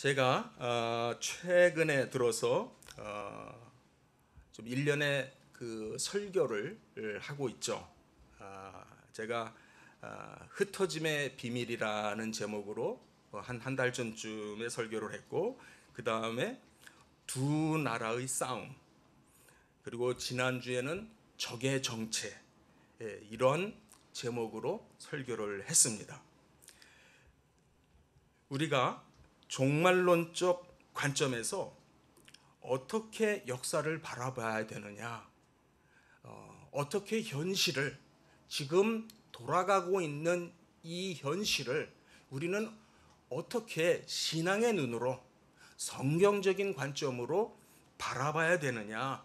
제가 최근에 들어서 좀 1년의 그 설교를 하고 있죠. 제가 흩어짐의 비밀이라는 제목으로 한 달 전쯤에 설교를 했고, 그 다음에 두 나라의 싸움, 그리고 지난주에는 적의 정체, 이런 제목으로 설교를 했습니다. 우리가 종말론적 관점에서 어떻게 역사를 바라봐야 되느냐, 어떻게 현실을, 지금 돌아가고 있는 이 현실을 우리는 어떻게 신앙의 눈으로, 성경적인 관점으로 바라봐야 되느냐라고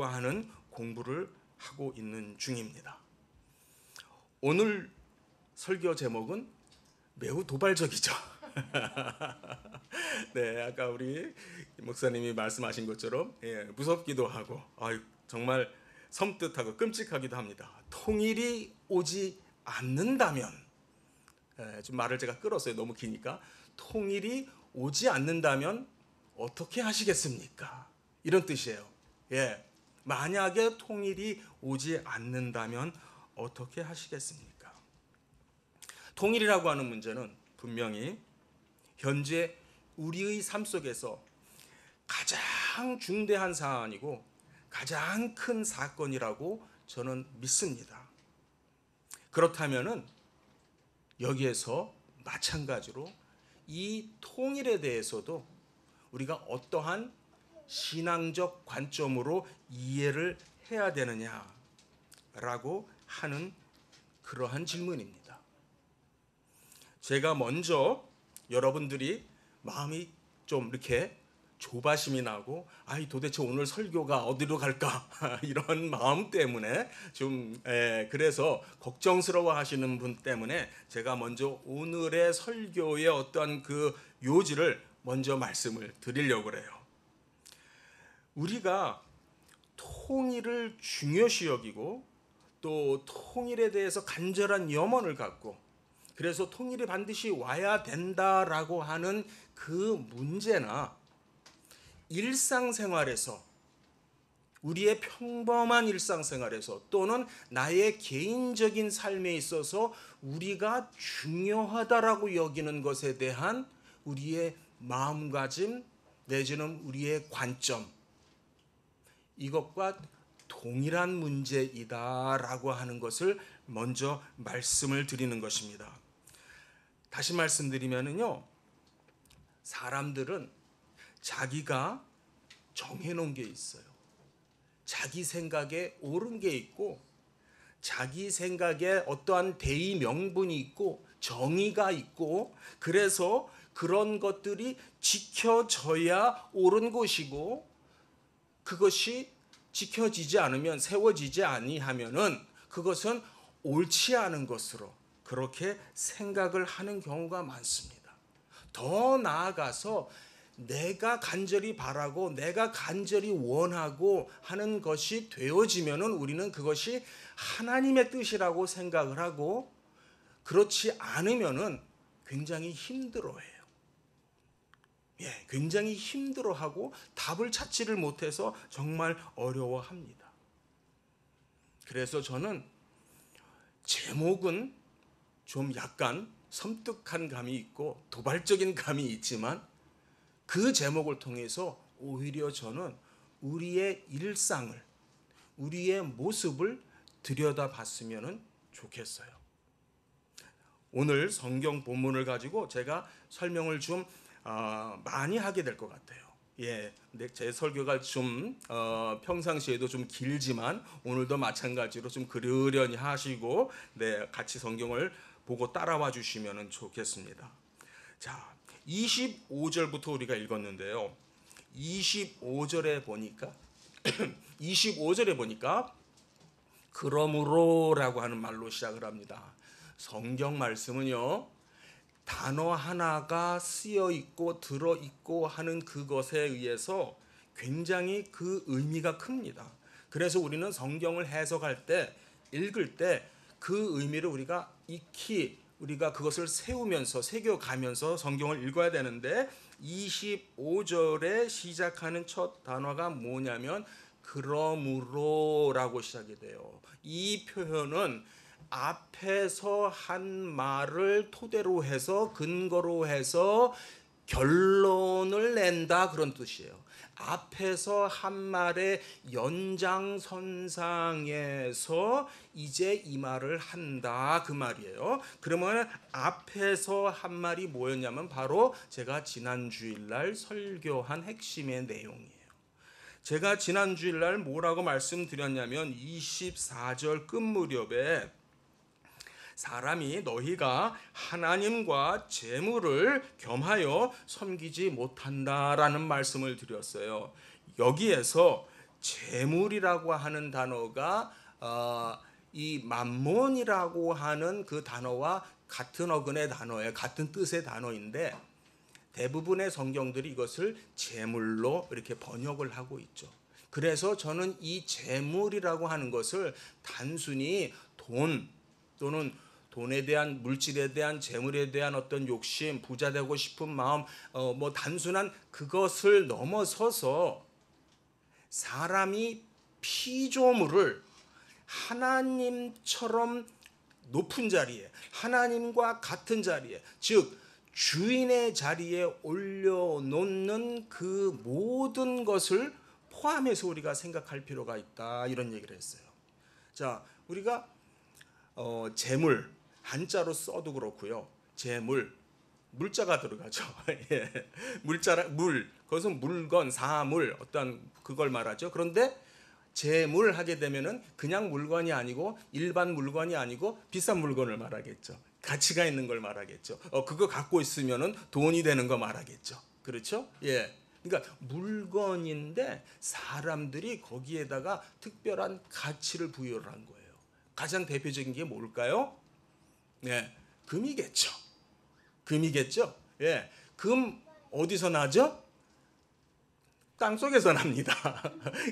하는 공부를 하고 있는 중입니다. 오늘 설교 제목은 매우 도발적이죠. 네, 아까 우리 목사님이 말씀하신 것처럼 무섭기도 하고 정말 섬뜩하고 끔찍하기도 합니다. 통일이 오지 않는다면, 좀 말을 제가 끌었어요. 너무 기니까. 통일이 오지 않는다면 어떻게 하시겠습니까? 이런 뜻이에요. 만약에 통일이 오지 않는다면 어떻게 하시겠습니까? 통일이라고 하는 문제는 분명히 현재 우리의 삶 속에서 가장 중대한 사안이고 가장 큰 사건이라고 저는 믿습니다. 그렇다면은 여기에서 마찬가지로 이 통일에 대해서도 우리가 어떠한 신앙적 관점으로 이해를 해야 되느냐라고 하는 그러한 질문입니다. 제가 먼저 여러분들이 마음이 좀 이렇게 조바심이 나고 도대체 오늘 설교가 어디로 갈까 이런 마음 때문에 좀 그래서 걱정스러워 하시는 분 때문에 제가 먼저 오늘의 설교의 어떤 그 요지를 먼저 말씀을 드리려고 그래요. 우리가 통일을 중요시 여기고 또 통일에 대해서 간절한 염원을 갖고, 그래서 통일이 반드시 와야 된다라고 하는 그 문제나 일상생활에서, 우리의 평범한 일상생활에서 또는 나의 개인적인 삶에 있어서 우리가 중요하다라고 여기는 것에 대한 우리의 마음가짐 내지는 우리의 관점, 이것과 동일한 문제이다라고 하는 것을 먼저 말씀을 드리는 것입니다. 다시 말씀드리면요, 사람들은 자기가 정해놓은 게 있어요. 자기 생각에 옳은 게 있고, 자기 생각에 어떠한 대의 명분이 있고, 정의가 있고, 그래서 그런 것들이 지켜져야 옳은 것이고, 그것이 지켜지지 않으면, 세워지지 아니하면은 그것은 옳지 않은 것으로 그렇게 생각을 하는 경우가 많습니다. 더 나아가서 내가 간절히 바라고 내가 간절히 원하고 하는 것이 되어지면은 우리는 그것이 하나님의 뜻이라고 생각을 하고, 그렇지 않으면은 굉장히 힘들어해요. 굉장히 힘들어하고 답을 찾지를 못해서 정말 어려워합니다. 그래서 저는 제목은 좀 약간 섬뜩한 감이 있고 도발적인 감이 있지만, 그 제목을 통해서 오히려 저는 우리의 일상을, 우리의 모습을 들여다봤으면 좋겠어요. 오늘 성경 본문을 가지고 제가 설명을 좀 많이 하게 될 것 같아요. 제 설교가 좀 평상시에도 좀 길지만 오늘도 마찬가지로 좀 그러려니 하시고 같이 성경을 보고 따라와 주시면 좋겠습니다. 자, 25절부터 우리가 읽었는데요. 25절에 보니까 25절에 보니까 그러므로라고 하는 말로 시작을 합니다. 성경 말씀은요, 단어 하나가 쓰여 있고 들어 있고 하는 그것에 의해서 굉장히 그 의미가 큽니다. 그래서 우리는 성경을 해석할 때, 읽을 때 그 의미를 우리가 익히 우리가 그것을 세우면서 새겨가면서 성경을 읽어야 되는데 25절에 시작하는 첫 단어가 뭐냐면 그러므로라고 시작이 돼요. 이 표현은 앞에서 한 말을 토대로 해서 근거로 해서 결론을 낸다 그런 뜻이에요. 앞에서 한 말의 연장선상에서 이제 이 말을 한다 그 말이에요. 그러면 앞에서 한 말이 뭐였냐면 바로 제가 지난 주일날 설교한 핵심의 내용이에요. 제가 지난 주일날 뭐라고 말씀드렸냐면 24절 끝 무렵에 사람이 너희가 하나님과 재물을 겸하여 섬기지 못한다라는 말씀을 드렸어요. 여기에서 재물이라고 하는 단어가 이 만몬이라고 하는 그 단어와 같은 어근의 단어예요. 같은 뜻의 단어인데 대부분의 성경들이 이것을 재물로 이렇게 번역을 하고 있죠. 그래서 저는 이 재물이라고 하는 것을 단순히 돈 또는 돈에 대한 물질에 대한 재물에 대한 어떤 욕심, 부자 되고 싶은 마음, 뭐 단순한 그것을 넘어서서 사람이 피조물을 하나님처럼 높은 자리에, 하나님과 같은 자리에, 즉 주인의 자리에 올려놓는 그 모든 것을 포함해서 우리가 생각할 필요가 있다 이런 얘기를 했어요. 자, 우리가 재물 한자로 써도 그렇고요. 재물 물자가 들어가죠. 예. 물 그것은 물건, 사물 어떤 그걸 말하죠. 그런데 재물 하게 되면은 그냥 물건이 아니고 일반 물건이 아니고 비싼 물건을 말하겠죠. 가치가 있는 걸 말하겠죠. 그거 갖고 있으면은 돈이 되는 거 말하겠죠. 그렇죠? 예. 그러니까 물건인데 사람들이 거기에다가 특별한 가치를 부여를 한 거예요. 가장 대표적인 게 뭘까요? 네, 금이겠죠. 금이겠죠. 예, 금 어디서 나죠? 땅 속에서 납니다.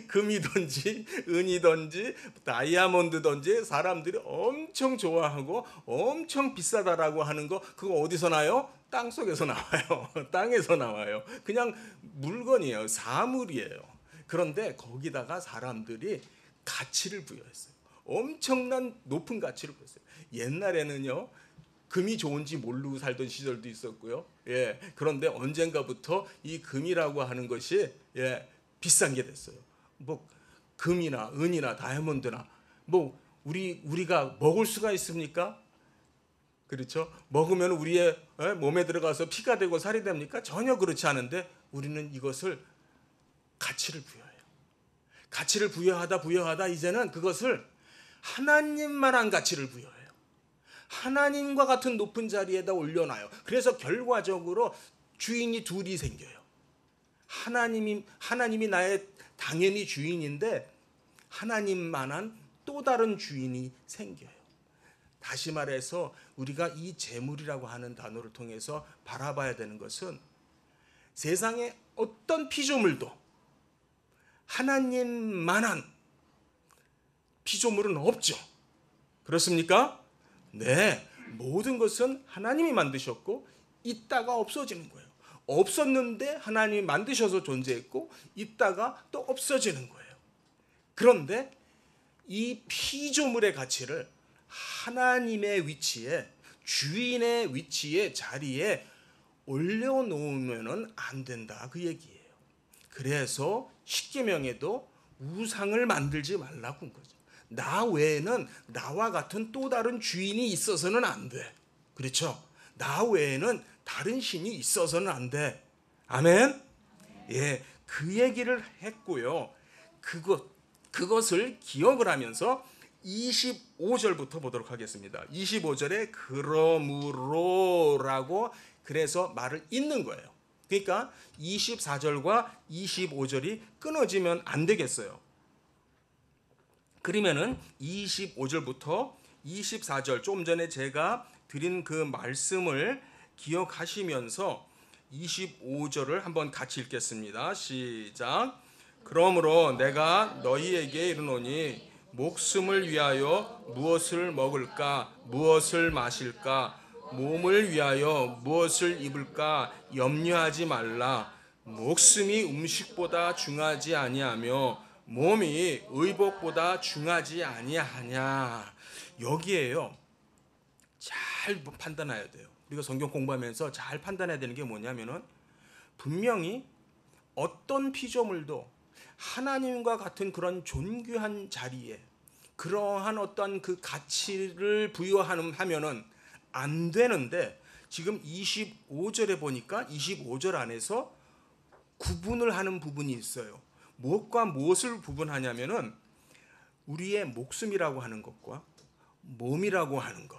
금이든지 은이든지 다이아몬드든지 사람들이 엄청 좋아하고 엄청 비싸다라고 하는 거 그거 어디서 나요? 땅 속에서 나와요. 땅에서 나와요. 그냥 물건이에요. 사물이에요. 그런데 거기다가 사람들이 가치를 부여했어요. 엄청난 높은 가치를 부여했어요. 옛날에는요. 금이 좋은지 모르고 살던 시절도 있었고요. 예. 그런데 언젠가부터 이 금이라고 하는 것이 비싼 게 됐어요. 뭐 금이나 은이나 다이아몬드나 뭐 우리가 먹을 수가 있습니까? 그렇죠? 먹으면 우리의 몸에 들어가서 피가 되고 살이 됩니까? 전혀 그렇지 않은데 우리는 이것을 가치를 부여해요. 가치를 부여하다 이제는 그것을 하나님만한 가치를 부여해요. 하나님과 같은 높은 자리에다 올려놔요. 그래서 결과적으로 주인이 둘이 생겨요. 하나님이 나의 당연히 주인인데 하나님만한 또 다른 주인이 생겨요. 다시 말해서 우리가 이 재물이라고 하는 단어를 통해서 바라봐야 되는 것은 세상에 어떤 피조물도 하나님만한 피조물은 없죠. 그렇습니까? 네, 모든 것은 하나님이 만드셨고 있다가 없어지는 거예요. 없었는데 하나님이 만드셔서 존재했고 있다가 또 없어지는 거예요. 그런데 이 피조물의 가치를 하나님의 위치에, 주인의 위치에, 자리에 올려놓으면 안 된다 그 얘기예요. 그래서 십계명에도 우상을 만들지 말라고 한 거죠. 나 외에는 나와 같은 또 다른 주인이 있어서는 안 돼. 그렇죠? 나 외에는 다른 신이 있어서는 안 돼. 아멘? 예, 그 얘기를 했고요. 그것을 기억을 하면서 25절부터 보도록 하겠습니다. 25절에 그러므로라고 그래서 말을 잇는 거예요. 그러니까 24절과 25절이 끊어지면 안 되겠어요. 그러면은 25절부터 24절 좀 전에 제가 드린 그 말씀을 기억하시면서 25절을 한번 같이 읽겠습니다. 시작. 그러므로 내가 너희에게 이르노니 목숨을 위하여 무엇을 먹을까 무엇을 마실까 몸을 위하여 무엇을 입을까 염려하지 말라. 목숨이 음식보다 중하지 아니하며 몸이 의복보다 중하지 아니하냐. 여기에요. 잘 판단해야 돼요. 우리가 성경 공부하면서 잘 판단해야 되는 게 뭐냐면은 분명히 어떤 피조물도 하나님과 같은 그런 존귀한 자리에 그러한 어떤 그 가치를 부여하면은 안 되는데, 지금 25절에 보니까 25절 안에서 구분을 하는 부분이 있어요. 무엇과 무엇을 구분하냐면은 우리의 목숨이라고 하는 것과 몸이라고 하는 것.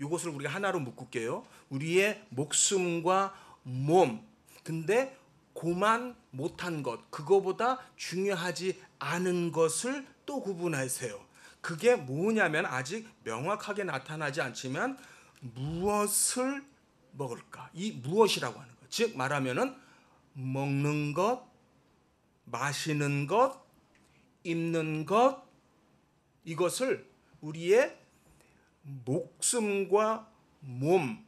이것을 우리가 하나로 묶을게요. 우리의 목숨과 몸. 근데 고만 못한 것, 그거보다 중요하지 않은 것을 또 구분하세요. 그게 뭐냐면 아직 명확하게 나타나지 않지만 무엇을 먹을까? 이 무엇이라고 하는 것. 즉 말하면은 먹는 것, 마시는 것, 입는 것, 이것을 우리의 목숨과 몸,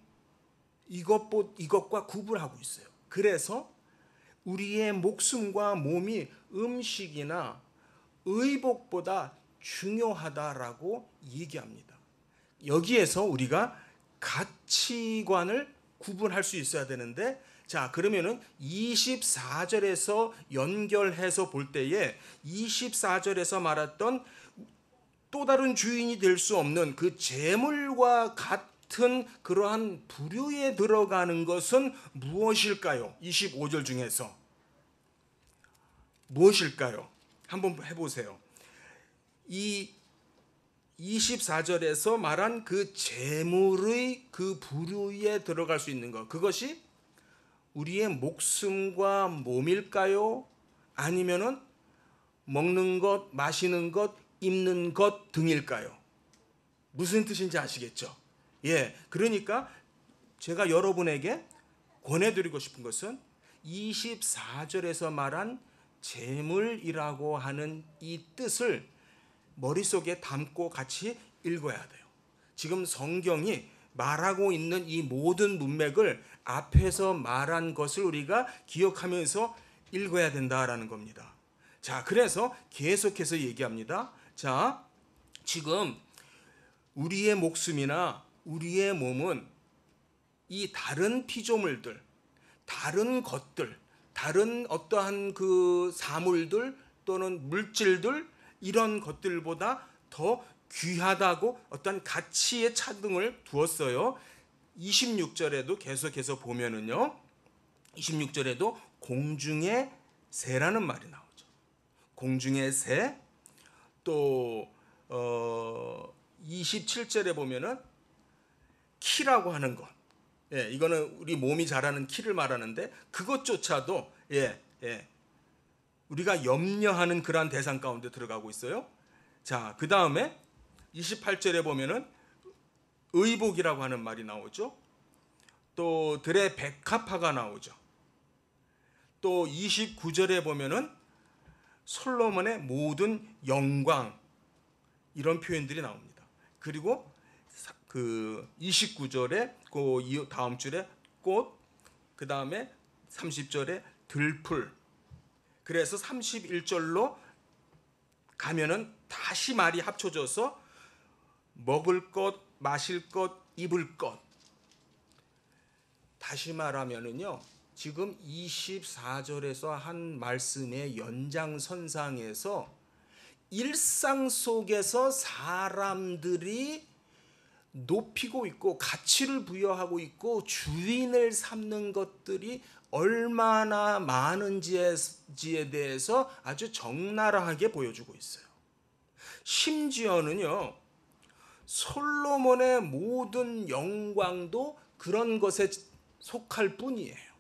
이것과 구분하고 있어요. 그래서 우리의 목숨과 몸이 음식이나 의복보다 중요하다라고 얘기합니다. 여기에서 우리가 가치관을 구분할 수 있어야 되는데, 자 그러면은 24절에서 연결해서 볼 때에 24절에서 말했던 또 다른 주인이 될 수 없는 그 재물과 같은 그러한 부류에 들어가는 것은 무엇일까요? 25절 중에서 무엇일까요? 한번 해보세요. 이 24절에서 말한 그 재물의 그 부류에 들어갈 수 있는 것, 그것이 우리의 목숨과 몸일까요? 아니면은 먹는 것, 마시는 것, 입는 것 등일까요? 무슨 뜻인지 아시겠죠? 예, 그러니까 제가 여러분에게 권해드리고 싶은 것은 24절에서 말한 재물이라고 하는 이 뜻을 머릿속에 담고 같이 읽어야 돼요. 지금 성경이 말하고 있는 이 모든 문맥을 앞에서 말한 것을 우리가 기억하면서 읽어야 된다라는 겁니다. 자, 그래서 계속해서 얘기합니다. 자, 지금 우리의 목숨이나 우리의 몸은 이 다른 피조물들, 다른 것들, 다른 어떠한 그 사물들 또는 물질들, 이런 것들보다 더 귀하다고 어떤 가치의 차등을 두었어요. 26절에도 계속해서 보면은요, 26절에도 공중의 새라는 말이 나오죠. 공중의 새. 또 27절에 보면은 키라고 하는 것. 예, 이거는 우리 몸이 자라는 키를 말하는데 그것조차도 우리가 염려하는 그러한 대상 가운데 들어가고 있어요. 자, 그 다음에 28절에 보면은 의복이라고 하는 말이 나오죠. 또 들의 백합화가 나오죠. 또 29절에 보면은 솔로몬의 모든 영광, 이런 표현들이 나옵니다. 그리고 그 29절에 그 다음 줄에 꽃, 그 다음에 30절에 들풀. 그래서 31절로 가면은 다시 말이 합쳐져서 먹을 것, 마실 것, 입을 것. 다시 말하면은요, 지금 24절에서 한 말씀의 연장선상에서 일상 속에서 사람들이 높이고 있고 가치를 부여하고 있고 주인을 삼는 것들이 얼마나 많은지에 대해서 아주 적나라하게 보여주고 있어요. 심지어는요, 솔로몬의 모든 영광도 그런 것에 속할 뿐이에요.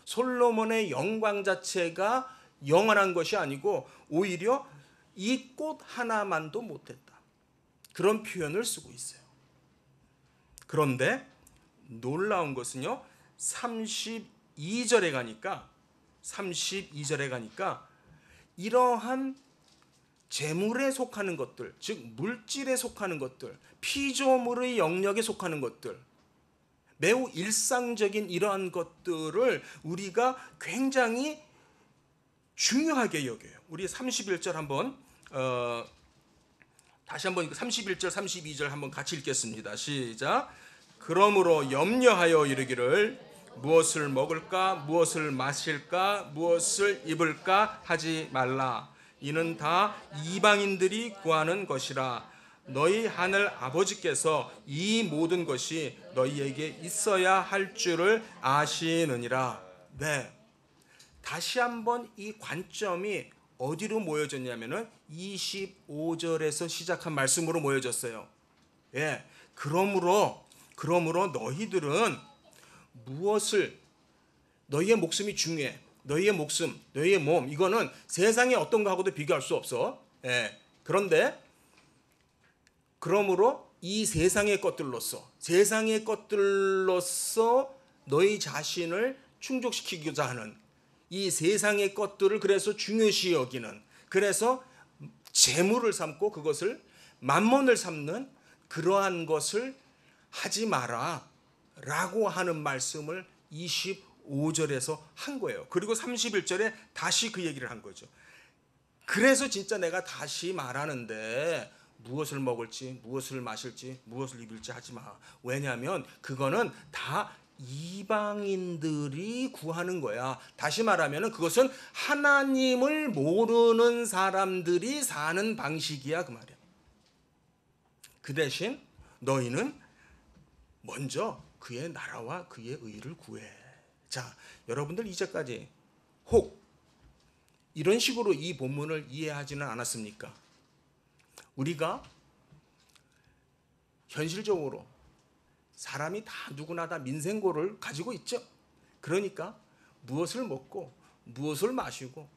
솔로몬의 영광 자체가 영원한 것이 아니고 오히려 이 꽃 하나만도 못했다, 그런 표현을 쓰고 있어요. 그런데 놀라운 것은요, 32절에 가니까 이러한 재물에 속하는 것들, 즉 물질에 속하는 것들, 피조물의 영역에 속하는 것들, 매우 일상적인 이러한 것들을 우리가 굉장히 중요하게 여겨요. 우리 31절 한번 다시 한번 31절 32절 한번 같이 읽겠습니다. 시작. 그러므로 염려하여 이르기를 무엇을 먹을까 무엇을 마실까 무엇을 입을까 하지 말라. 이는 다 이방인들이 구하는 것이라. 너희 하늘 아버지께서 이 모든 것이 너희에게 있어야 할 줄을 아시느니라. 네. 다시 한번 이 관점이 어디로 모여졌냐면은 25절에서 시작한 말씀으로 모여졌어요. 예. 그러므로 너희들은 무엇을, 너희의 목숨이 중요해. 너희의 목숨, 너희의 몸, 이거는 세상의 어떤 거하고도 비교할 수 없어. 예. 그런데 그러므로 이 세상의 것들로서 너희 자신을 충족시키고자 하는 이 세상의 것들을 그래서 중요시 여기는, 그래서 재물을 삼고 그것을 만몬을 삼는 그러한 것을 하지 마라 라고 하는 말씀을 25절에서 한 거예요. 그리고 31절에 다시 그 얘기를 한 거죠. 그래서 진짜 내가 다시 말하는데 무엇을 먹을지 무엇을 마실지 무엇을 입을지 하지 마. 왜냐하면 그거는 다 이방인들이 구하는 거야. 다시 말하면 그것은 하나님을 모르는 사람들이 사는 방식이야 그 말이야. 그 대신 너희는 먼저 그의 나라와 그의 의를 구해. 자, 여러분들 이제까지 혹 이런 식으로 이 본문을 이해하지는 않았습니까? 우리가 현실적으로 사람이 다 누구나 다 민생고를 가지고 있죠. 그러니까 무엇을 먹고 무엇을 마시고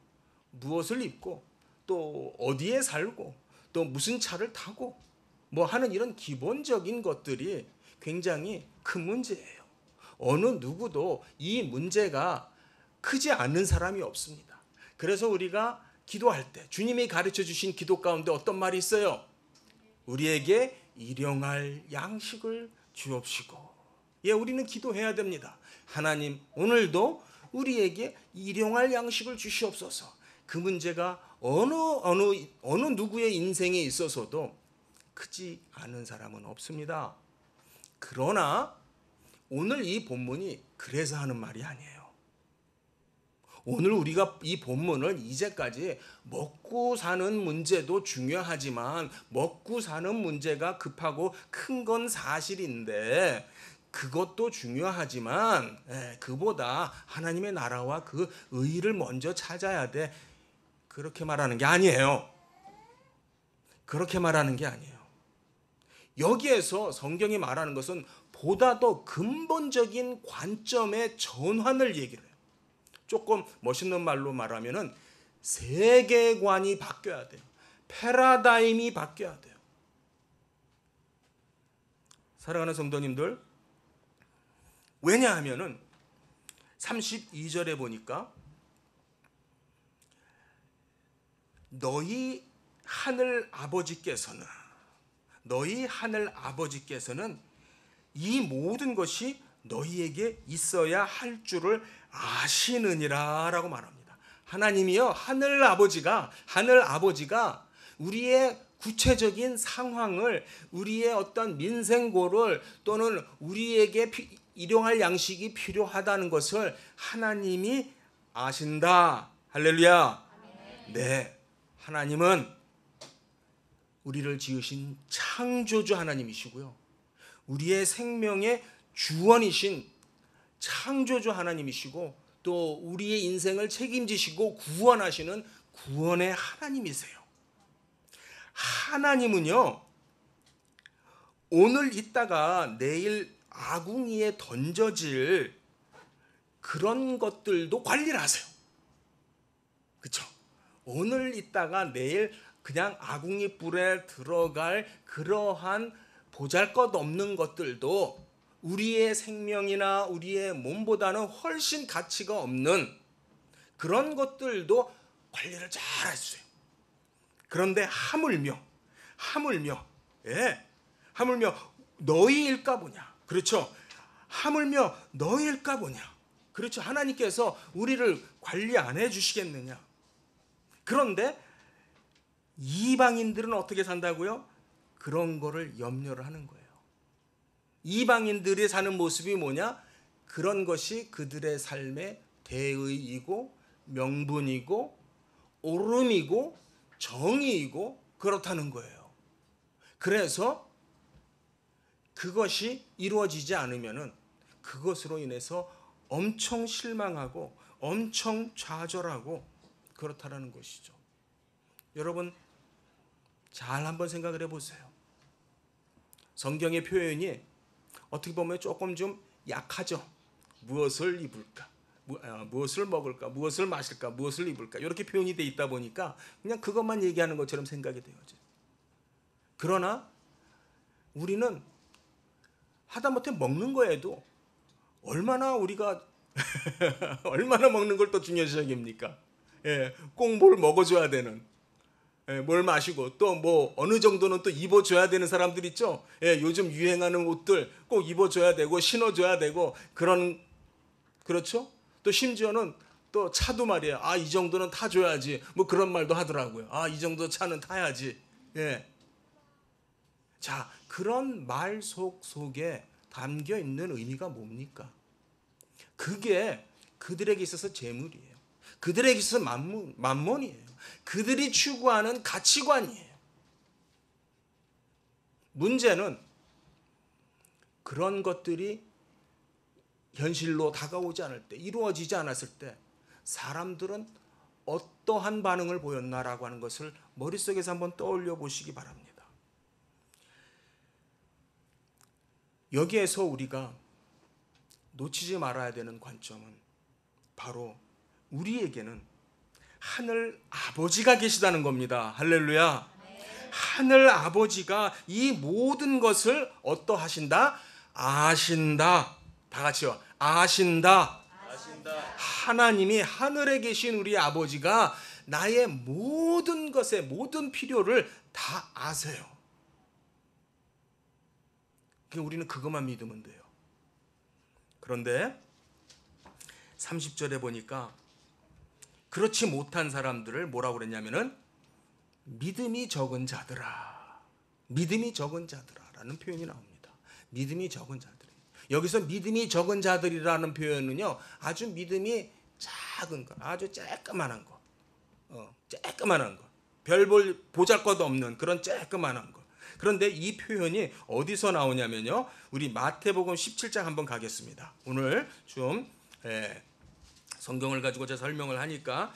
무엇을 입고 또 어디에 살고 또 무슨 차를 타고 뭐 하는 이런 기본적인 것들이 굉장히 큰 문제예요. 어느 누구도 이 문제가 크지 않는 사람이 없습니다. 그래서 우리가 기도할 때 주님이 가르쳐 주신 기도 가운데 어떤 말이 있어요? 우리에게 일용할 양식을 주옵시고. 예, 우리는 기도해야 됩니다. 하나님, 오늘도 우리에게 일용할 양식을 주시옵소서. 그 문제가 어느 누구의 인생에 있어서도 크지 않은 사람은 없습니다. 그러나 오늘 이 본문이 그래서 하는 말이 아니에요. 오늘 우리가 이 본문을 이제까지 먹고 사는 문제도 중요하지만 먹고 사는 문제가 급하고 큰 건 사실인데 그것도 중요하지만 그보다 하나님의 나라와 그 의를 먼저 찾아야 돼. 그렇게 말하는 게 아니에요. 그렇게 말하는 게 아니에요. 여기에서 성경이 말하는 것은 보다 더 근본적인 관점의 전환을 얘기를 해요. 조금 멋있는 말로 말하면은 세계관이 바뀌어야 돼요. 패러다임이 바뀌어야 돼요. 사랑하는 성도님들, 왜냐하면은 32절에 보니까 너희 하늘 아버지께서는 이 모든 것이 너희에게 있어야 할 줄을 아시느니라 라고 말합니다. 하나님이요, 하늘 아버지가 우리의 구체적인 상황을, 우리의 어떤 민생고를 또는 우리에게 일용할 양식이 필요하다는 것을 하나님이 아신다. 할렐루야. 네, 하나님은 우리를 지으신 창조주 하나님이시고요, 우리의 생명의 주원이신 창조주 하나님이시고 또 우리의 인생을 책임지시고 구원하시는 구원의 하나님이세요. 하나님은요, 오늘 있다가 내일 아궁이에 던져질 그런 것들도 관리를 하세요. 그렇죠? 오늘 있다가 내일 그냥 아궁이 불에 들어갈 그러한 보잘것없는 것들도 우리의 생명이나 우리의 몸보다는 훨씬 가치가 없는 그런 것들도 관리를 잘 해주세요. 그런데 하물며 너희일까 보냐. 그렇죠? 하물며 너희일까 보냐. 그렇죠. 하나님께서 우리를 관리 안 해주시겠느냐. 그런데 이방인들은 어떻게 산다고요? 그런 거를 염려를 하는 거예요. 이방인들이 사는 모습이 뭐냐? 그런 것이 그들의 삶의 대의이고 명분이고 옳음이고 정의이고 그렇다는 거예요. 그래서 그것이 이루어지지 않으면은 그것으로 인해서 엄청 실망하고 엄청 좌절하고 그렇다라는 것이죠. 여러분 잘 한번 생각을 해보세요. 성경의 표현이 어떻게 보면 조금 좀 약하죠. 무엇을 입을까? 무엇을 먹을까? 무엇을 마실까? 무엇을 입을까? 이렇게 표현이 돼 있다 보니까 그냥 그것만 얘기하는 것처럼 생각이 되어져요. 그러나 우리는 하다못해 먹는 거에도 얼마나 우리가 얼마나 먹는 걸 또 중요시 여깁니까? 꼭 뭘 먹어줘야 되는, 뭘 마시고 또 뭐 어느 정도는 또 입어줘야 되는 사람들 있죠. 요즘 유행하는 옷들 꼭 입어줘야 되고 신어줘야 되고 그렇죠? 또 심지어는 또 차도 말이에요. 이 정도는 타줘야지. 뭐 그런 말도 하더라고요. 이 정도 차는 타야지. 자, 그런 말 속에 담겨 있는 의미가 뭡니까? 그게 그들에게 있어서 재물이에요. 그들에게 있어서 만몬이에요. 그들이 추구하는 가치관이에요. 문제는 그런 것들이 현실로 다가오지 않을 때, 이루어지지 않았을 때 사람들은 어떠한 반응을 보였나라고 하는 것을 머릿속에서 한번 떠올려 보시기 바랍니다. 여기에서 우리가 놓치지 말아야 되는 관점은 바로 우리에게는 하늘 아버지가 계시다는 겁니다. 할렐루야. 하늘 아버지가 이 모든 것을 어떠하신다? 아신다. 다 같이요. 아신다. 하나님이 하늘에 계신 우리 아버지가 나의 모든 것의 모든 필요를 다 아세요. 우리는 그것만 믿으면 돼요. 그런데 30절에 보니까 그렇지 못한 사람들을 뭐라고 그랬냐면은 믿음이 적은 자들아. 믿음이 적은 자들아라는 표현이 나옵니다. 믿음이 적은 자들. 여기서 믿음이 적은 자들이라는 표현은요, 아주 믿음이 작은 것, 아주 쬐끄만한 것, 쬐끄만한 것, 별 볼 보잘것 없는 그런 쬐끄만한 것. 그런데 이 표현이 어디서 나오냐면요, 우리 마태복음 17장 한번 가겠습니다. 오늘 좀 성경을 가지고 제가 설명을 하니까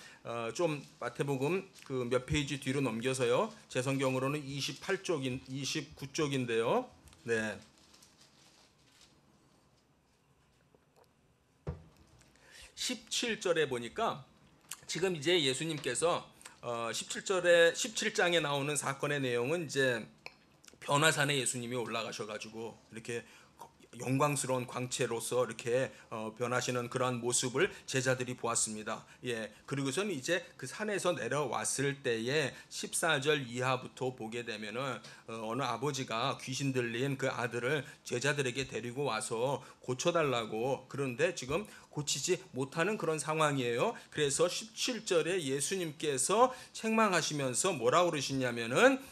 좀 마태복음 그 몇 페이지 뒤로 넘겨서요. 제 성경으로는 29쪽인데요. 네. 17절에 보니까 지금 이제 예수님께서 17장에 나오는 사건의 내용은 이제 변화산에 예수님이 올라가셔가지고 이렇게 영광스러운 광채로서 이렇게 변하시는 그러한 모습을 제자들이 보았습니다. 그리고서는 이제 그 산에서 내려왔을 때에 14절 이하부터 보게 되면은 어느 아버지가 귀신 들린 그 아들을 제자들에게 데리고 와서 고쳐달라고, 그런데 지금 고치지 못하는 그런 상황이에요. 그래서 17절에 예수님께서 책망하시면서 뭐라고 그러시냐면은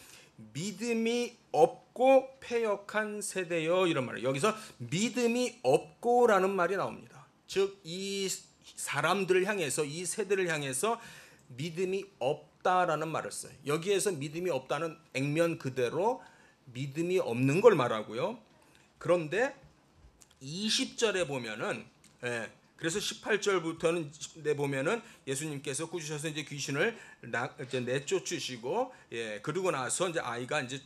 믿음이 없고 패역한 세대여, 이런 말이에요. 여기서 믿음이 없고라는 말이 나옵니다. 즉 이 사람들을 향해서, 이 세대를 향해서 믿음이 없다라는 말을 써요. 여기에서 믿음이 없다는 액면 그대로 믿음이 없는 걸 말하고요. 그런데 20절에 보면은 그래서 18절부터는 보면은 예수님께서 꾸짖으셔서 이제 귀신을 이제 내쫓으시고, 그러고 나서 이제 아이가 이제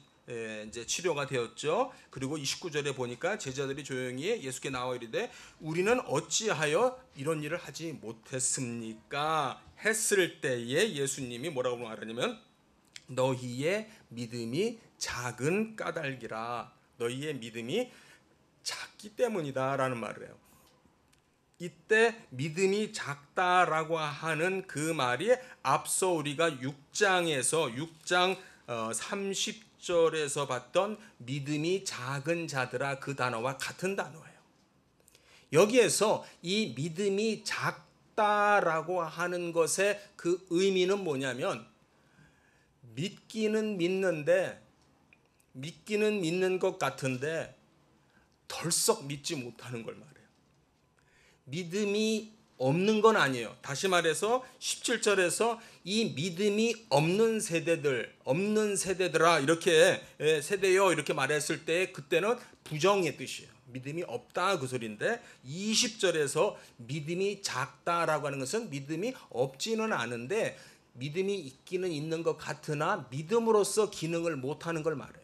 치료가 되었죠. 그리고 29절에 보니까 제자들이 조용히 예수께 나와 이르되 우리는 어찌하여 이런 일을 하지 못했습니까? 했을 때에 예수님이 뭐라고 말하냐면 너희의 믿음이 작은 까닭이라. 너희의 믿음이 작기 때문이다라는 말을 해요. 이때 믿음이 작다라고 하는 그 말이 앞서 우리가 6장 30절에서 봤던 믿음이 작은 자들아 그 단어와 같은 단어예요. 여기에서 이 믿음이 작다라고 하는 것의 그 의미는 뭐냐면, 믿기는 믿는 것 같은데 덜썩 믿지 못하는 걸 말해요. 믿음이 없는 건 아니에요. 다시 말해서 17절에서 이 믿음이 없는 세대들아 이렇게 세대요 이렇게 말했을 때 그때는 부정의 뜻이에요. 믿음이 없다 그 소리인데, 20절에서 믿음이 작다라고 하는 것은 믿음이 없지는 않은데 믿음이 있기는 있는 것 같으나 믿음으로써 기능을 못하는 걸 말해요.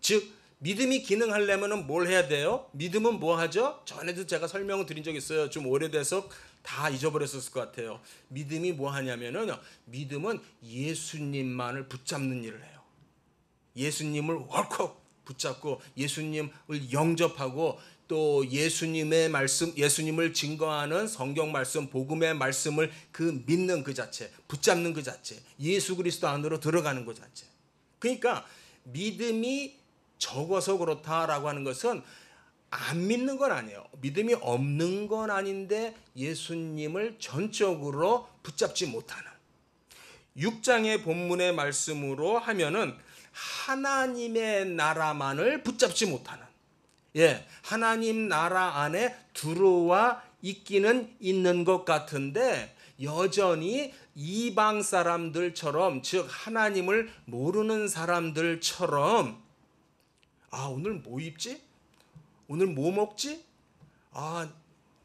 즉 믿음이 기능하려면 뭘 해야 돼요? 믿음은 뭐 하죠? 전에도 제가 설명을 드린 적이 있어요. 좀 오래돼서 다 잊어버렸을 것 같아요. 믿음이 뭐 하냐면은, 믿음은 예수님만을 붙잡는 일을 해요. 예수님을 월컥 붙잡고 예수님을 영접하고 또 예수님의 말씀, 예수님을 증거하는 성경 말씀, 복음의 말씀을 믿는 그 자체, 붙잡는 그 자체, 예수 그리스도 안으로 들어가는 그 자체. 그러니까 믿음이 적어서 그렇다라고 하는 것은 안 믿는 건 아니에요. 믿음이 없는 건 아닌데 예수님을 전적으로 붙잡지 못하는, 6장의 본문의 말씀으로 하면은 하나님의 나라만을 붙잡지 못하는, 하나님 나라 안에 들어와 있기는 있는 것 같은데 여전히 이방 사람들처럼, 즉 하나님을 모르는 사람들처럼, 오늘 뭐 입지? 오늘 뭐 먹지?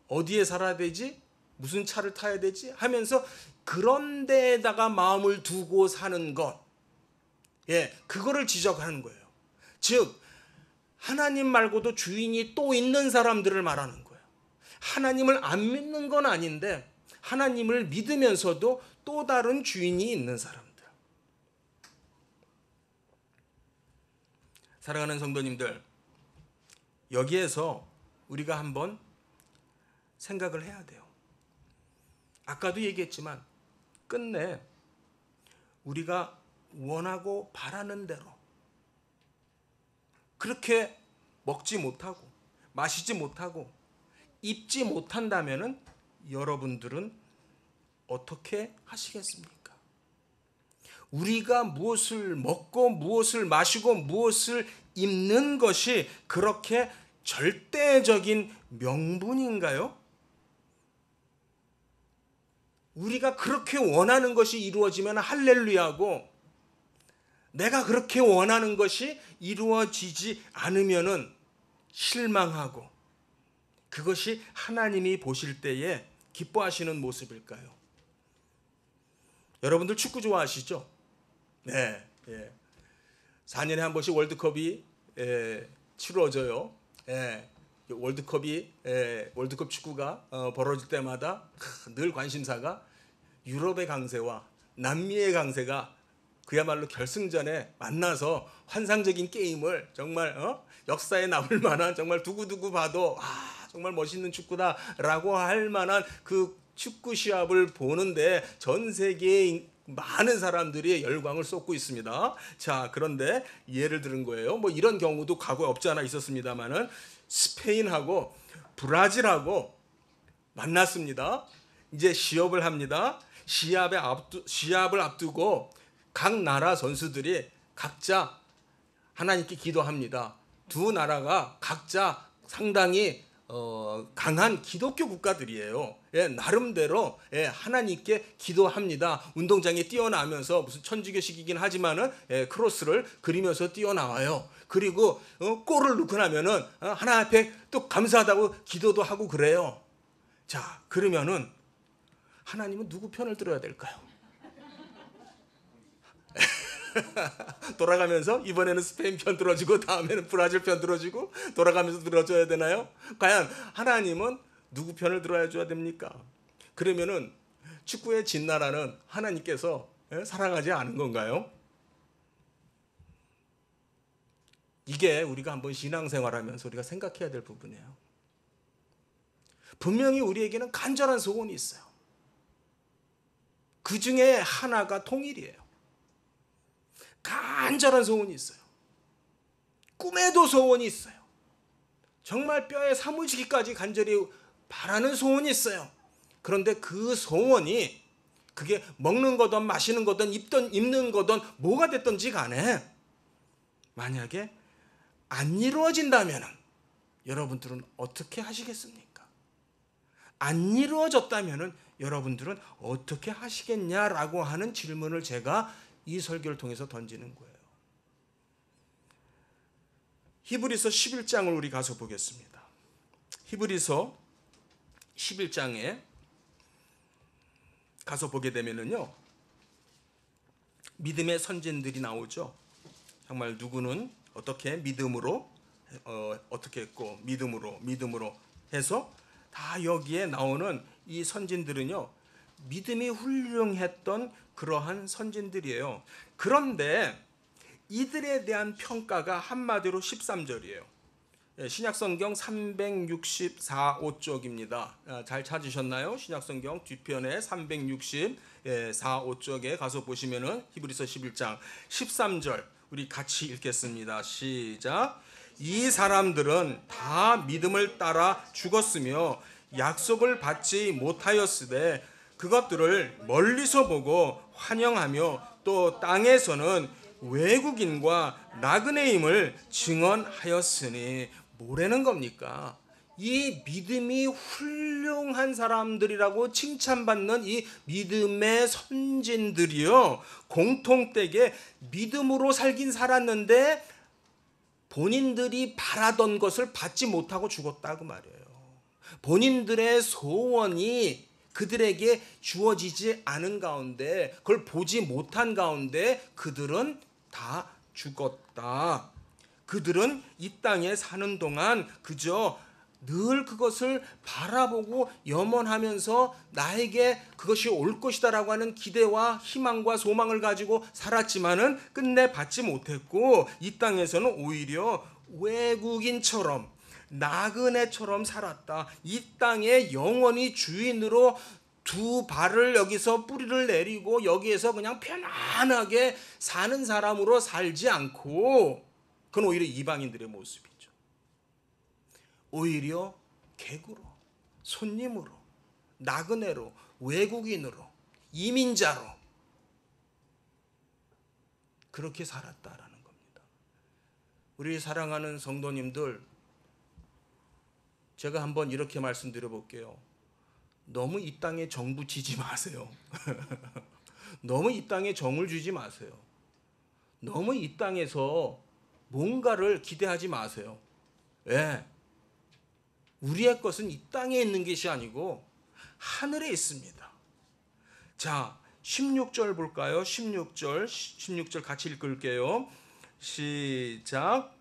어디에 살아야 되지? 무슨 차를 타야 되지? 하면서 그런 데에다가 마음을 두고 사는 것, 그거를 지적하는 거예요. 즉 하나님 말고도 주인이 또 있는 사람들을 말하는 거예요. 하나님을 안 믿는 건 아닌데 하나님을 믿으면서도 또 다른 주인이 있는 사람들. 사랑하는 성도님들, 여기에서 우리가 한번 생각을 해야 돼요. 아까도 얘기했지만 끝내 우리가 원하고 바라는 대로 그렇게 먹지 못하고 마시지 못하고 입지 못한다면은 여러분들은 어떻게 하시겠습니까? 우리가 무엇을 먹고 무엇을 마시고 무엇을 입는 것이 그렇게 절대적인 명분인가요? 우리가 그렇게 원하는 것이 이루어지면 할렐루야고, 내가 그렇게 원하는 것이 이루어지지 않으면은 실망하고, 그것이 하나님이 보실 때에 기뻐하시는 모습일까요? 여러분들 축구 좋아하시죠? 네. 4년에 한 번씩 월드컵이 치러져요. 월드컵 축구가 벌어질 때마다 늘 관심사가 유럽의 강세와 남미의 강세가 그야말로 결승전에 만나서 환상적인 게임을 정말 역사에 남을 만한, 정말 두고두고 봐도 정말 멋있는 축구다라고 할 만한 그 축구 시합을 보는데 전 세계의 많은 사람들이 열광을 쏟고 있습니다. 자, 그런데 예를 들은 거예요. 뭐 이런 경우도 과거에 없지 않아 있었습니다만은 스페인하고 브라질하고 만났습니다. 이제 시합을 합니다. 시합을 앞두고 각 나라 선수들이 각자 하나님께 기도합니다. 두 나라가 각자 상당히 강한 기독교 국가들이에요. 나름대로 하나님께 기도합니다. 운동장에 뛰어나면서 무슨 천주교식이긴 하지만은 크로스를 그리면서 뛰어나와요. 그리고 골을 넣고 나면은 하나 앞에 또 감사하다고 기도도 하고 그래요. 자, 그러면은 하나님은 누구 편을 들어야 될까요? 돌아가면서 이번에는 스페인 편 들어주고 다음에는 브라질 편 들어주고 돌아가면서 들어줘야 되나요? 과연 하나님은 누구 편을 들어줘야 됩니까? 그러면은 축구의 진나라는 하나님께서 사랑하지 않은 건가요? 이게 우리가 한번 신앙생활하면서 우리가 생각해야 될 부분이에요. 분명히 우리에게는 간절한 소원이 있어요. 그 중에 하나가 통일이에요. 간절한 소원이 있어요. 꿈에도 소원이 있어요. 정말 뼈에 사무치기까지 간절히 바라는 소원이 있어요. 그런데 그 소원이 그게 먹는 거든 마시는 거든 입는 거든 뭐가 됐든지 간에 만약에 안 이루어진다면 여러분들은 어떻게 하시겠습니까? 안 이루어졌다면 여러분들은 어떻게 하시겠냐라고 하는 질문을 제가 이 설교를 통해서 던지는 거예요. 히브리서 11장을 우리 가서 보겠습니다. 히브리서 11장에 가서 보게 되면은요, 믿음의 선진들이 나오죠. 정말 누구는 어떻게 믿음으로 어떻게 했고 믿음으로 해서 다 여기에 나오는 이 선진들은요, 믿음이 훌륭했던 그러한 선진들이에요. 그런데 이들에 대한 평가가 한마디로 13절이에요. 신약성경 364호쪽입니다. 잘 찾으셨나요? 신약성경 뒤편에 364호쪽에 가서 보시면은 히브리서 11장 13절 우리 같이 읽겠습니다. 시작. 이 사람들은 다 믿음을 따라 죽었으며 약속을 받지 못하였으되 그것들을 멀리서 보고 환영하며 또 땅에서는 외국인과 나그네임을 증언하였으니 뭐라는 겁니까? 이 믿음이 훌륭한 사람들이라고 칭찬받는 이 믿음의 선진들이요, 공통되게 믿음으로 살긴 살았는데 본인들이 바라던 것을 받지 못하고 죽었다고 말이에요. 본인들의 소원이 그들에게 주어지지 않은 가운데, 그걸 보지 못한 가운데 그들은 다 죽었다. 그들은 이 땅에 사는 동안 그저 늘 그것을 바라보고 염원하면서 나에게 그것이 올 것이다라고 하는 기대와 희망과 소망을 가지고 살았지만은 끝내 받지 못했고, 이 땅에서는 오히려 외국인처럼 나그네처럼 살았다. 이 땅의 영원히 주인으로 두 발을 여기서 뿌리를 내리고 여기에서 그냥 편안하게 사는 사람으로 살지 않고, 그건 오히려 이방인들의 모습이죠. 오히려 객으로, 손님으로, 나그네로, 외국인으로, 이민자로 그렇게 살았다라는 겁니다. 우리 사랑하는 성도님들, 제가 한번 이렇게 말씀드려 볼게요. 너무 이 땅에 정 붙이지 마세요. 너무 이 땅에 정을 주지 마세요. 너무 이 땅에서 뭔가를 기대하지 마세요. 왜? 우리의 것은 이 땅에 있는 것이 아니고 하늘에 있습니다. 자, 16절 볼까요? 16절 같이 읽을게요. 시작.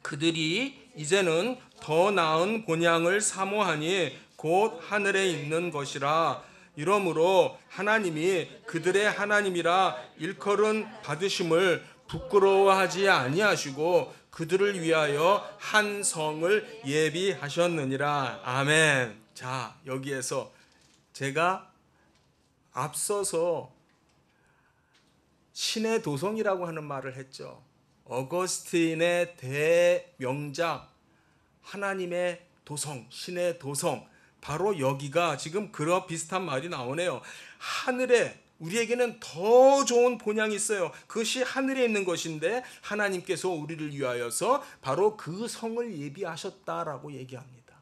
그들이 이제는 더 나은 본향을 사모하니 곧 하늘에 있는 것이라. 이러므로 하나님이 그들의 하나님이라 일컬음 받으심을 부끄러워하지 아니하시고 그들을 위하여 한 성을 예비하셨느니라. 아멘. 자, 여기에서 제가 앞서서 신의 도성이라고 하는 말을 했죠. 어거스틴의 대명작 하나님의 도성, 신의 도성, 바로 여기가 지금 그런 비슷한 말이 나오네요. 하늘에 우리에게는 더 좋은 본향이 있어요. 그것이 하늘에 있는 것인데 하나님께서 우리를 위하여서 바로 그 성을 예비하셨다라고 얘기합니다.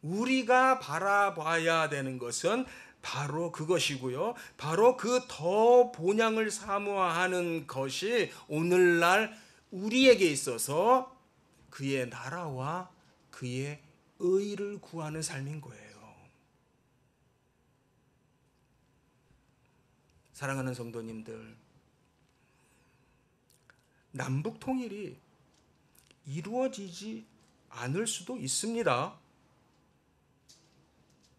우리가 바라봐야 되는 것은 바로 그것이고요. 바로 그 더 본향을 사모하는 것이 오늘날 우리에게 있어서 그의 나라와 그의 의를 구하는 삶인 거예요. 사랑하는 성도님들, 남북 통일이 이루어지지 않을 수도 있습니다.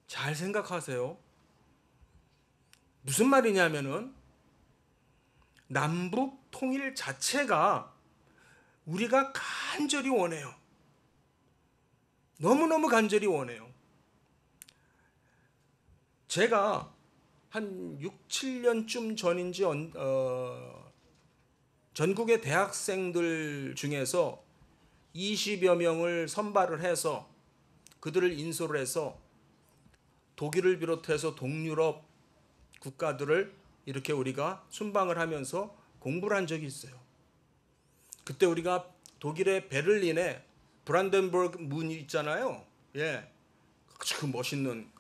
잘 생각하세요. 무슨 말이냐면은 남북 통일 자체가 우리가 간절히 원해요. 너무너무 간절히 원해요. 제가 한 6, 7년쯤 전인지 전국의 대학생들 중에서 20여 명을 선발을 해서 그들을 인솔을 해서 독일을 비롯해서 동유럽 국가들을 이렇게 우리가 순방을 하면서 공부를 한 적이 있어요. 그때 우리가 독일의 베를린에 브란덴버그 문이 있잖아요. 예, 그 멋있는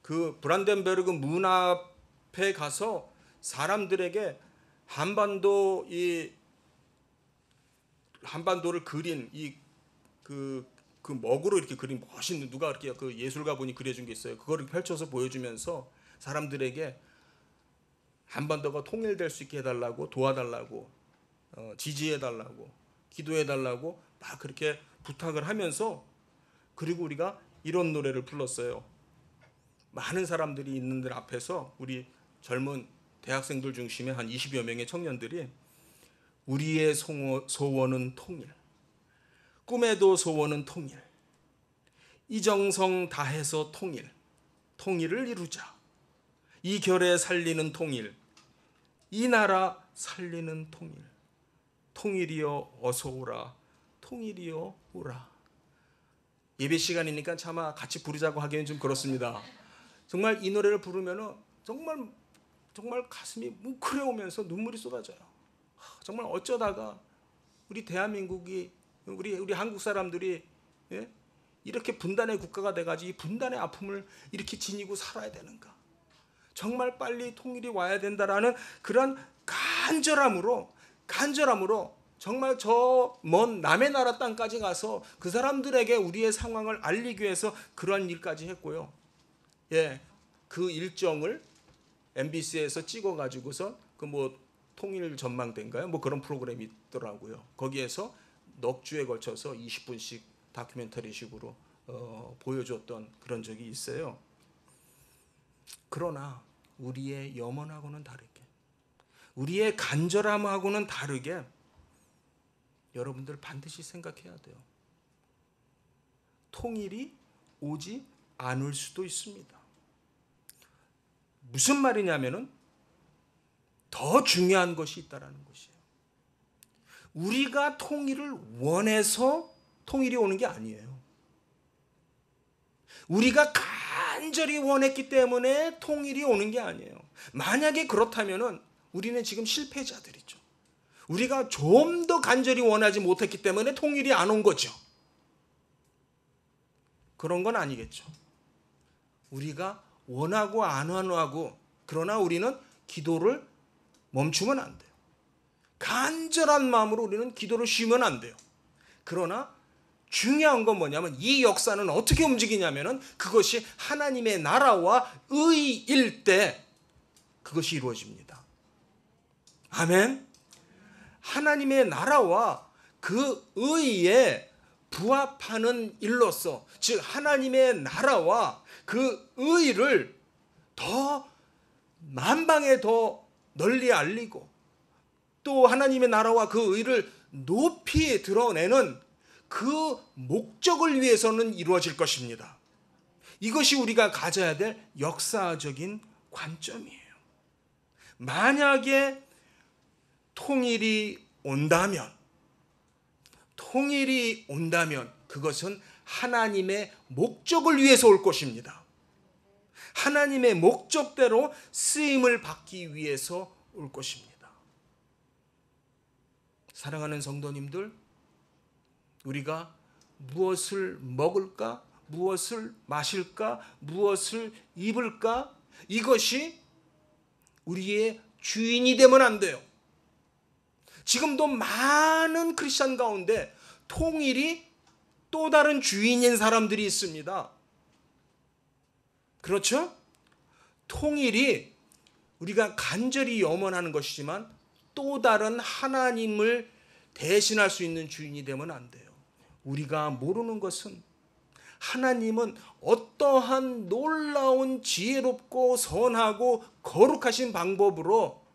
그 브란덴베르그 문 앞에 가서 사람들에게 한반도를 그린 그 먹으로 이렇게 그린 멋있는, 누가 이렇게 그 예술가 분이 그려준 게 있어요. 그거를 펼쳐서 보여주면서 사람들에게 한반도가 통일될 수 있게 해달라고, 도와달라고, 지지해달라고, 기도해달라고 막 그렇게 부탁을 하면서, 그리고 우리가 이런 노래를 불렀어요. 많은 사람들이 있는 데 앞에서 우리 젊은 대학생들 중심의 한 20여 명의 청년들이 우리의 소원은 통일, 꿈에도 소원은 통일, 이정성 다해서 통일을 이루자, 이 결에 살리는 통일, 이 나라 살리는 통일이여 어서 오라, 통일이여 오라. 예배 시간이니까 차마 같이 부르자고 하기엔 좀 그렇습니다. 정말 이 노래를 부르면은 정말 가슴이 뭉클해오면서 눈물이 쏟아져요. 정말 어쩌다가 우리 대한민국이, 우리 한국 사람들이, 예? 이렇게 분단의 국가가 돼가지고 이 분단의 아픔을 이렇게 지니고 살아야 되는가? 정말 빨리 통일이 와야 된다라는 그런 간절함으로 정말 저 먼 남의 나라 땅까지 가서 그 사람들에게 우리의 상황을 알리기 위해서 그러한 일까지 했고요. 예, 그 일정을 MBC에서 찍어가지고서 통일 전망대인가요? 그런 프로그램이 있더라고요. 거기에서 넉 주에 걸쳐서 20분씩 다큐멘터리식으로 보여줬던 그런 적이 있어요. 그러나 우리의 염원하고는 다르게, 우리의 간절함하고는 다르게 여러분들 반드시 생각해야 돼요. 통일이 오지 않을 수도 있습니다. 무슨 말이냐면은 더 중요한 것이 있다라는 것이에요. 우리가 통일을 원해서 통일이 오는 게 아니에요. 우리가 간절히 원했기 때문에 통일이 오는 게 아니에요. 만약에 그렇다면은 우리는 지금 실패자들이죠. 우리가 좀 더 간절히 원하지 못했기 때문에 통일이 안 온 거죠. 그런 건 아니겠죠. 우리가 원하고 안 원하고, 그러나 우리는 기도를 멈추면 안 돼요. 간절한 마음으로 우리는 기도를 쉬면 안 돼요. 그러나 중요한 건 뭐냐면, 이 역사는 어떻게 움직이냐면은 그것이 하나님의 나라와 의일 때 그것이 이루어집니다. 아멘. 하나님의 나라와 그 의에 부합하는 일로서, 즉 하나님의 나라와 그 의를 더 만방에 더 널리 알리고, 또 하나님의 나라와 그 의를 높이 드러내는 그 목적을 위해서는 이루어질 것입니다. 이것이 우리가 가져야 될 역사적인 관점이에요. 만약에 통일이 온다면 그것은 하나님의 목적을 위해서 올 것입니다. 하나님의 목적대로 쓰임을 받기 위해서 올 것입니다. 사랑하는 성도님들, 우리가 무엇을 먹을까, 무엇을 마실까, 무엇을 입을까, 이것이 우리의 주인이 되면 안 돼요. 지금도 많은 크리스찬 가운데 통일이 또 다른 주인인 사람들이 있습니다. 그렇죠? 통일이 우리가 간절히 염원하는 것이지만 또 다른 하나님을 대신할 수 있는 주인이 되면 안 돼요. 우리가 모르는 것은, 하나님은 어떠한 놀라운 지혜롭고 선하고 거룩하신 방법으로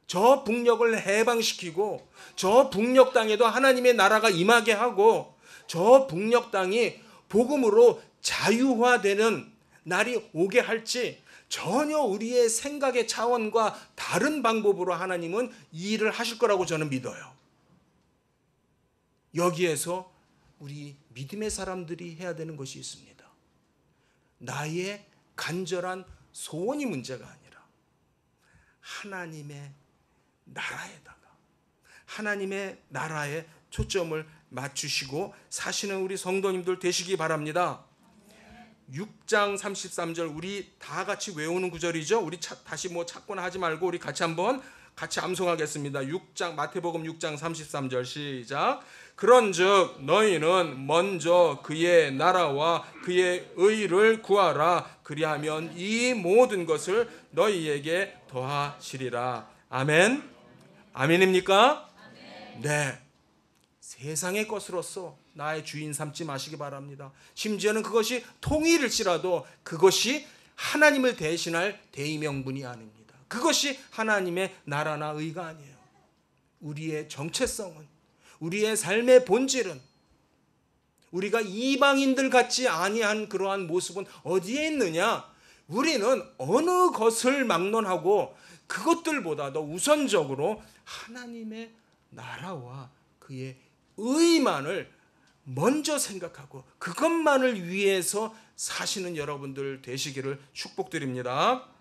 저 북녘을 해방시키고, 저 북녘 땅에도 하나님의 나라가 임하게 하고, 저 북녘 땅이 복음으로 자유화되는 날이 오게 할지 전혀 우리의 생각의 차원과 다른 방법으로 하나님은 이 일을 하실 거라고 저는 믿어요. 여기에서 우리 믿음의 사람들이 해야 되는 것이 있습니다. 나의 간절한 소원이 문제가 아니라 하나님의 나라에다가 하나님의 나라에 초점을 맞추시고 사시는 우리 성도님들 되시기 바랍니다. 6장 33절 우리 다 같이 외우는 구절이죠. 우리 다시 찾거나 하지 말고 우리 같이 한번 같이 암송하겠습니다. 마태복음 6장 33절 시작. 그런즉 너희는 먼저 그의 나라와 그의 의를 구하라. 그리하면 이 모든 것을 너희에게 더하시리라. 아멘. 아멘입니까? 아멘. 네. 세상의 것으로서 나의 주인 삼지 마시기 바랍니다. 심지어는 그것이 통일일지라도 그것이 하나님을 대신할 대의명분이 아닙니다. 그것이 하나님의 나라나 의가 아니에요. 우리의 정체성은, 우리의 삶의 본질은, 우리가 이방인들 같지 아니한 그러한 모습은 어디에 있느냐? 우리는 어느 것을 막론하고 그것들보다 더 우선적으로 하나님의 나라와 그의 의만을 먼저 생각하고 그것만을 위해서 사시는 여러분들 되시기를 축복드립니다.